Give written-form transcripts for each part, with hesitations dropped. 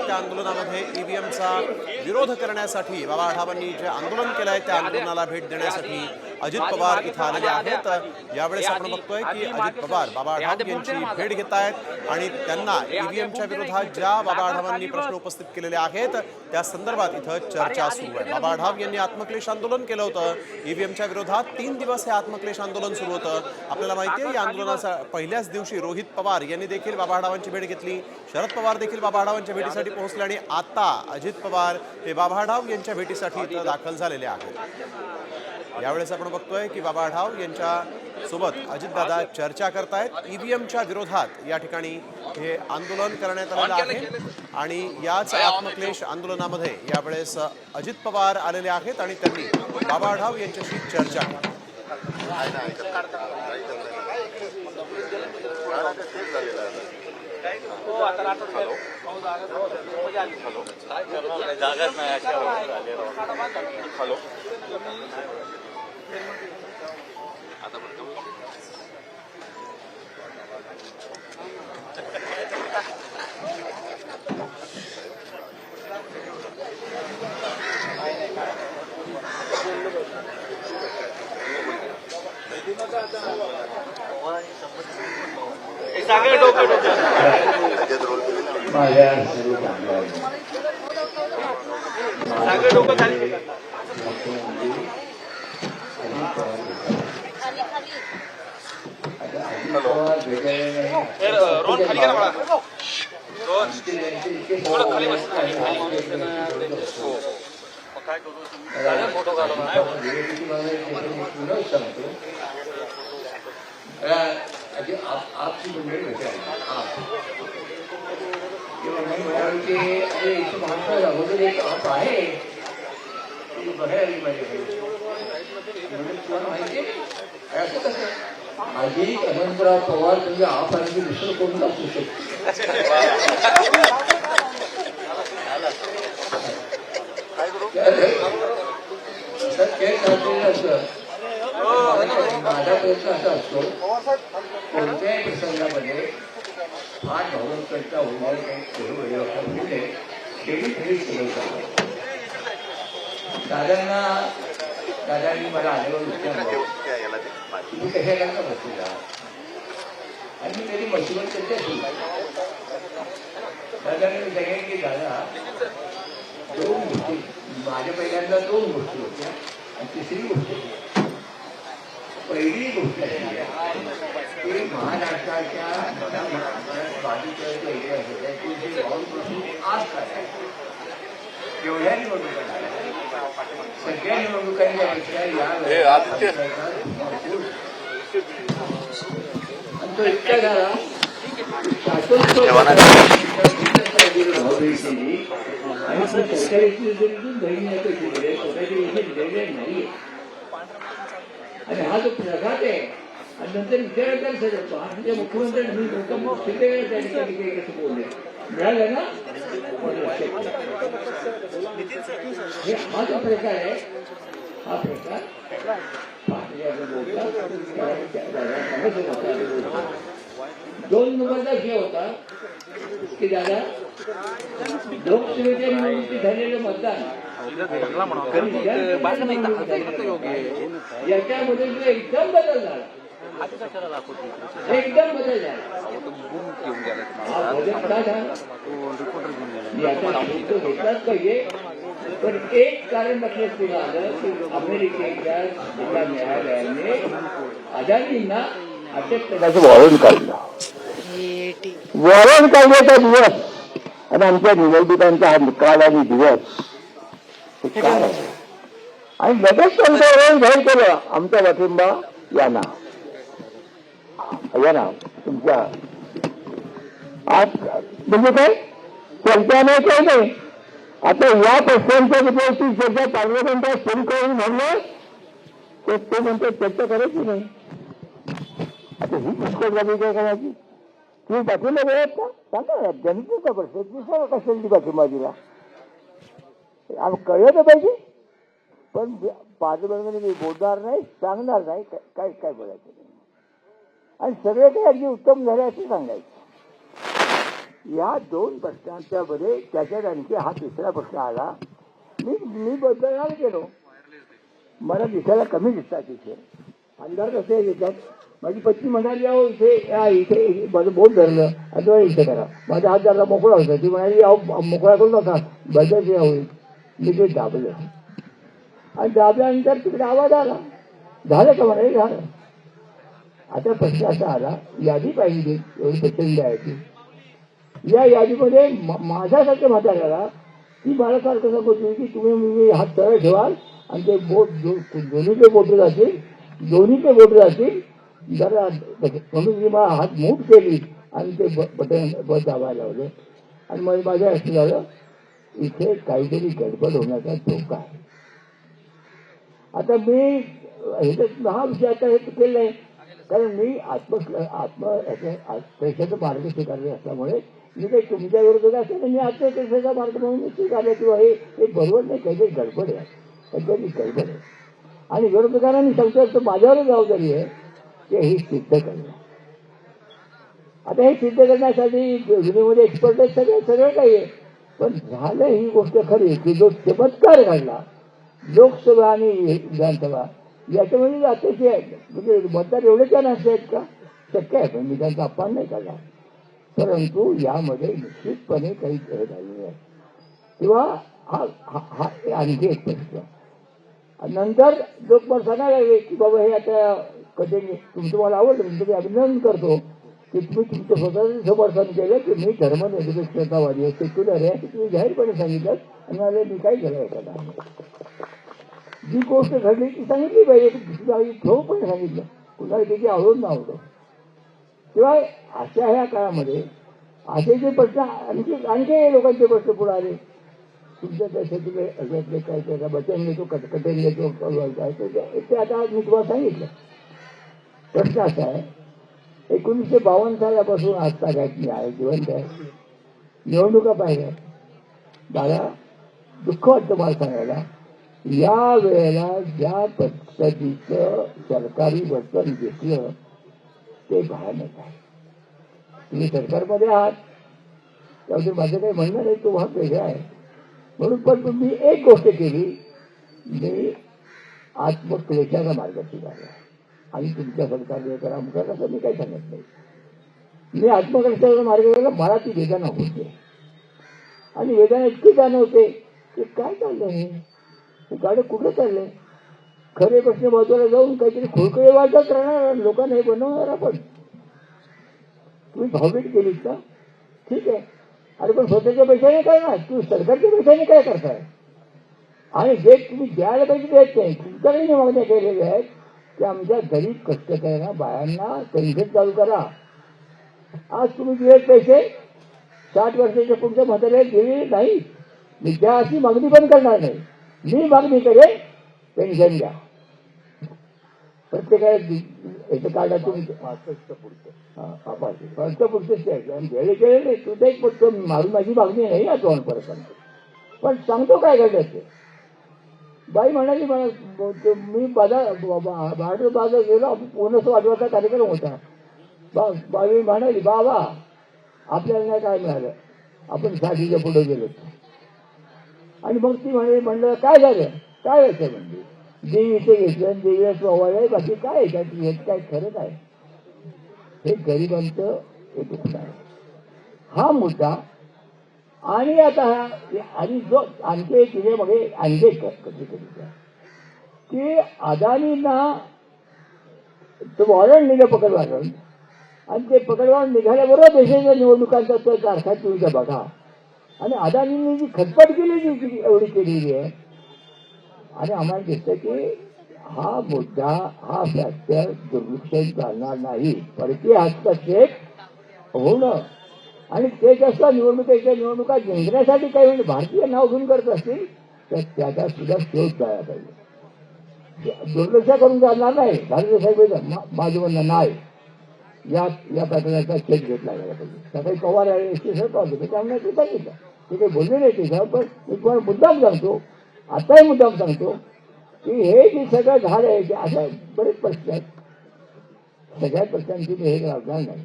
त्या आंदोलनामध्ये ईव्हीएमचा विरोध करण्यासाठी बाबा आढावांनी जे आंदोलन केलं आहे त्या आंदोलनाला भेट देण्यासाठी अजित पवार इथं आलेले आहेत। यावेळेस आपण बघतोय की अजित पवार बाबा आढाव यांची भेट घेत आहेत आणि त्यांना ईव्हीएमच्या विरोधात ज्या बाबा आढावांनी प्रश्न उपस्थित केलेले आहेत त्या संदर्भात इथं चर्चा सुरू आहे। बाबा आढाव यांनी आत्मक्लेश आंदोलन केलं होतं ईव्हीएमच्या विरोधात 3 दिवस हे आत्मक्लेश आंदोलन सुरू होतं। आपल्याला माहिती आहे या आंदोलनाच्या पहिल्याच दिवशी रोहित पवार यांनी देखील बाबा आढावांची भेट घेतली, शरद पवार देखील बाबा आढावांच्या भेटीसाठी पोहोचले आणि आता अजित पवार हे बाबा आढाव यांच्या भेटीसाठी इथं दाखल झालेले आहेत। यावेळेस आपण बघतोय की बाबा आढाव यांच्या सोबत अजितदादा चर्चा करतायत। ईव्हीएमच्या विरोधात या ठिकाणी हे आंदोलन करण्यात आलेलं आहे आणि याच आत्मक्लेश आंदोलनामध्ये यावेळेस अजित पवार आलेले आहेत आणि त्यांनी बाबा आढाव यांच्याशी चर्चा केली। आपकी मंडळी अगोदर एक आप आहे बघायला पाहिजे तुला माहिती असं कसं आधी अनंतराव पवार म्हणजे आप आणि दुसरं कोण असू शकतो। माझा प्रयत्न असा असतो कोणत्याही प्रसंगामध्ये फार भावनांकरता होणारे काही दादांनी मला आल्यावर विचारलं तुम्ही कशाला का बसला आणि मी तरी मशीवर चर्चा केली। दादांनी सांगितलं की दादा 2 गोष्टी माझ्या पहिल्यांदा 2 गोष्टी होत्या आणि तिसरी गोष्ट पहिली गोष्ट की महाराष्ट्राच्या बाजूच्या एरिया होत्या की जे पासून आज करायचं एवढ्या निवडणुका सगळ्या निवडणुकांच्यापेक्षा या आणि तो इतका झाला आणि सरकारी दिलेले नाहीये आणि हा जो प्रघात आहे आणि नंतर विचारायला सगळं हा म्हणजे मुख्यमंत्र्यांनी त्या ठिकाणी कसं बोलले मिळालं ना हे हा जो प्रकार आहे हा प्रकार 2 नंबरचा हे होता की दादा लोकसभेच्या निवडणुकीत झालेलं मतदान याच्यामध्ये जो एकदम बदल झाला एकदम बदल झाला घेतलाच पाहिजे पण एक कारण लक्षात तुला आलं की अमेरिकेच्या जिल्हा न्यायालयाने अदानींना अटक करण्याचं वॉरंट काढलं। वॉरंट काढण्याचा दिवस आणि आमच्या निवडणुकांचा हा निकाल आणि दिवस काय आणि लगेच त्यांचं जाहीर केलं आमचा पाठिंबा यांना तुमच्या आज म्हणजे काय चर्चा नाही काय नाही। आता या प्रश्नांच्या विषयाची चर्चा पार्लमेंटात सुरू करून म्हणलं तर ते म्हणतात चर्चा करायची नाही। आता ही पुस्तक झाली काय करायची तुम्ही पाठिंबा मिळत का सांगा जनतेचा प्रश्न दुसरा कशाची पाठिंबा दिला कळलं पाहिजे पण पाठीमागे मी बोलणार नाही, सांगणार नाही, काय काय बोलायचं नाही. आणि सगळे काही अगदी उत्तम झाले असं सांगायचं. या दोन प्रश्नांच्या मध्ये त्याच्यात आणखी हा तिसरा प्रश्न आला. मी बदलणार गेलो, मला दिसायला कमी दिसतात तिथे अंधार कसे येतात. माझी पत्नी म्हणाली अहो इथे माझं बोट धरलं अथवा इथे करा. माझा हात धरला मोकळा होता. ती म्हणाली अहो मोकळा करू नका बदल होईल. मी ते दाबलं आणि दाबल्यानंतर तिकडे आवाज आला. झालं का म्हणाले झालं. आता प्रश्न असा आला, यादी पाहिजे एवढी प्रचंड आहे ती. या यादीमध्ये माझ्यासारख्या म्हाताऱ्याला ती मला सारखं सांगतो की तुम्ही हात सरळ ठेवाल आणि ते बोट दोन्हीचे बोटं जातील जरा म्हणून मी मला हात मूठ केली आणि ते बटन दाबायला लावले. आणि मग माझ्या असं झालं इथे काहीतरी गडबड होण्याचा धोका आहे. आता मी हा विषय आता हे केलं नाही, कारण मी आत्मक्लेशाचा मार्ग स्वीकारले असल्यामुळे मी काही तुमच्या विरोधात असेल मी आत्मक्लेशाचा मार्ग म्हणून स्वीकारले किंवा हे बरोबर नाही, काहीतरी गडबड आहे, काहीतरी गडबड आहे. आणि विरोधकांना मी सांगतो तर माझ्यावरच जबाबदारी आहे की हे सिद्ध करणं. आता हे सिद्ध करण्यासाठी जुनीमध्ये एक्सपर्ट आहेत, सगळं काही आहे. पण झालं ही गोष्ट खरी की जो चमत्कार घडला लोकसभा आणि विधानसभा याच्यामध्ये अतिशय म्हणजे मतदार एवढे काय नसते आहेत का, शक्य आहे. पण मी त्यांचा अपमान नाही करणार, परंतु यामध्ये निश्चितपणे काही झालेलं आहे किंवा हा आणखी एक प्रश्न. नंतर लोक मला सांगायला लागले की बाबा हे आता कधी तुमचं मला आवडतं, तुमचं मी अभिनंदन करतो की तुम्ही तुमचं स्वतःचं समर्थन केलं की मी धर्मनिरपेक्षतावादी आहे, सेक्युलर आहे असं तुम्ही जाहीरपणे सांगितलं. आणि मला मी काय केलं एखादा जी गोष्ट घडली ती सांगितली पाहिजे, ठोकपणे सांगितलं, कुणाला त्याची आवडून ना आवडो. शिवाय अशा ह्या काळामध्ये असे जे प्रश्न आणखी लोकांचे प्रश्न पुढे आले. तुमच्या देशातले काय त्याचा बचन घेतो कटेल घेतो ते आता मी तुम्हाला सांगितलं. प्रश्न असा आहे 1952 सालापासून आजतागायत मी आहे, जिवंत आहे, निवडणुका पाहिल्या. मला दुःख वाटतं मला सांगायला, या वेळेला ज्या पद्धतीचं सरकारी वर्तन दिसलं ते भयानक आहे. तुम्ही सरकारमध्ये आहात त्यामुळे माझं काही म्हणणं नाही, तो भाग वेगळा आहे. म्हणून पण मी एक गोष्ट केली, मी आत्मक्लेशाचा मार्ग स्वीकारला आणि तुमच्या सरकारने करा म्हणून असं मी काही सांगत नाही. मी आत्मक्लेशाचा मार्ग केला, मला ती वेदना होते आणि वेदना इतकी जाणवते की काय चाललं हे गाडे कुठं चाललंय. खरे प्रश्न बाजूला जाऊन काहीतरी खोळकळे वाजत राहणार लोकांना हे बनवणार. आपण तुम्ही भावभीट केलीत का ठीक आहे, अरे पण स्वतःच्या पैशाने काय ना तुम्ही सरकारच्या पैशाने काय करताय. आणि जे तुम्ही द्यायला पाहिजे द्यायचं आहे. तुमच्याकडे मागण्या केलेल्या आहेत की आमच्या गरीब कष्टकऱ्यांना बायांना पेन्शन चालू करा. आज तुम्ही दिलेत पैसे 60 वर्षाच्या पुढच्या म्हाताऱ्याला दिलेले नाही. मी त्या अशी मागणी पण करणार नाही. मी मागणी करेन पेन्शन द्या प्रत्येकाला याचं काढा तुम्ही पुढचंच आणि गेले केलेले तुझं एक पटतो मारून माझी मागणी नाही आहे तोंडपर्यंत. पण सांगतो काय घडलं ते. बाई म्हणाली मला मी बाजार गेलो पूर्ण वाजवायचा कार्यक्रम होता. बाई म्हणाली बाबा आपल्याला नाही काय मिळालं, आपण 60च्या पुढे गेलो. आणि मग ती म्हणलं काय झालं काय व्हायचं म्हणजे देवी इथे घेतलं देवीला वावळलं बाकी काय याच्यात काय खरं काय. हे गरिबांचं हे दुःख आहे हा मुद्दा. आणि आता आणि जो आणखी तिथे मग आणखी कधी की अदानींना वॉरंट निघलं पकड वाढवून आणि ते पकड वाढून निघाल्याबरोबर देशाच्या निवडणुकांचा तो कारखा तुमचा बघा. आणि अदानींनी जी खटपट केली ती एवढी केलेली आहे. आणि आम्हाला दिसतं की हा मुद्दा हा फॅक्टर दुर्लक्षित चालणार नाही. परकीय हस्तक्षेप होणं आणि ते जास्त निवडणुका जिंकण्यासाठी काही म्हणजे भारतीय नाव घेऊन करत असतील तर त्याचा सुद्धा शोध झाला पाहिजे. दुर्लक्ष करून चालणार नाही. भारतीय साहेब माझं म्हणणं नाही या प्रकाराचा छेद घेतला गेला पाहिजे. सकाळी पवार आहे होते त्यामुळे ते सांगितलं ते काही बोलले नाही ते पण मी तुम्हाला मुद्दाम सांगतो आताही मुद्दाम सांगतो की हे जे सगळं झालंय ते अशा बरेच प्रश्न आहेत. सगळ्या प्रश्नांची मी हे लावणार नाही,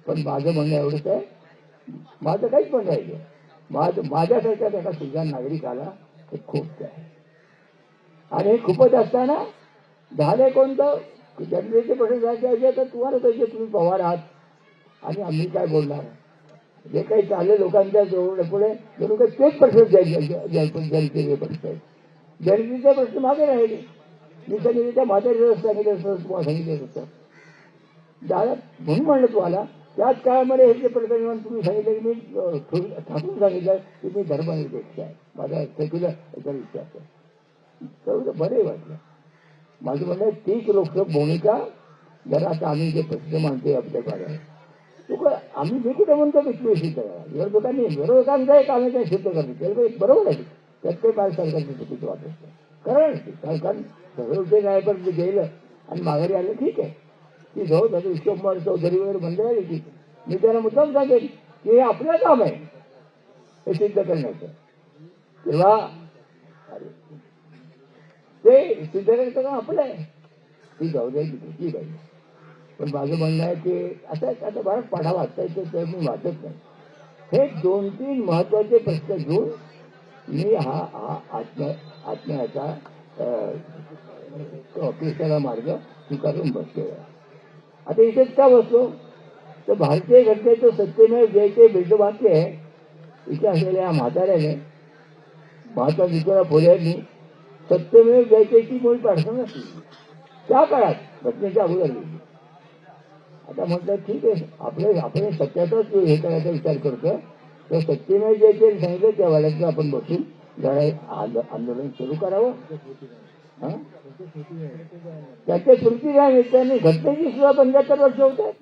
पण माझं म्हणणं एवढंच आहे, माझं काहीच म्हणणं आहे, माझ्यासारख्या एका सुजाण नागरिकाला हे खूप आहे. आणि हे खूपच असताना झाले कोणतं जनतेचे प्रश्न जायचे तर तुम्हाला कसे तुम्ही पवार आहात आणि आम्ही काय बोलणार. जे काही चालले लोकांच्या जवळ पुढे जणू काही तेच प्रश्न जनतेचे प्रश्न आहेत. जनतेचे प्रश्न मागे राहिले. मी सांगितलं म्हातारीला सांगितलं असतं, तुम्हाला सांगितलं होतं दादा, म्हणून म्हणलं तुम्हाला त्याच काळामध्ये हे जे प्रकरण तुम्ही सांगितलं की मी ठाकून सांगितलं की मी धर्मनिरपेक्ष आहे, माझा सेक्युलर याचा विचार आहे, तेवढं बरे वाटलं. माझं म्हणणं तीच भूमिका जरा आता आम्ही जे प्रश्न मांडतोय आपल्या भागात आम्ही जे कुठे म्हणतो की सिद्ध करा, विरोधकांचं एक आम्ही काही सिद्ध करतो बरोबर आहे. त्यात काही काय सरकारचं चुकीचं वाटत नाही. कारण सरकार सगळे नाही पण गेलं आणि माघारी आलं ठीक आहे. ती जाऊ त्याचं विश्वकुमार चौधरी वगैरे म्हणले आहे की मी त्यांना मुद्दाम सांगेन की हे आपलं काम आहे हे सिद्ध करण्याचं, तेव्हा ते सिद्ध करायचं काम आपलं आहे. ती जाऊ द्या ठीक आहे. पण माझं म्हणणं आहे की आता बराच पाढा वाचता येतो तर मी वाचत नाही. हे 2-3 महत्वाचे प्रश्न घेऊन मी हा आत्म्याचा कृष्णाला मार्ग स्वीकारून बसलो. आता इथेच का बसलो तर भारतीय घटनेचं सत्यमेव जयते बिल्डवाक्य आहे. इथे असलेल्या या म्हाताऱ्याने महात्मा ज्योतिराव फुले यांनी सत्यमेव जयतेची मूळ प्रार्थना केली त्या काळात घटनेच्या अगोदर. आता म्हटलं ठीक आहे, आपण सत्याचाच हे करायचा विचार करतो तर सत्यमेव जयते सांगितलं त्या वेळेला आपण बसून जरा आंदोलन सुरू करावं. त्याच्या स्मृती त्यांनी घटनेची सुद्धा 75 वर्ष होत आहेत.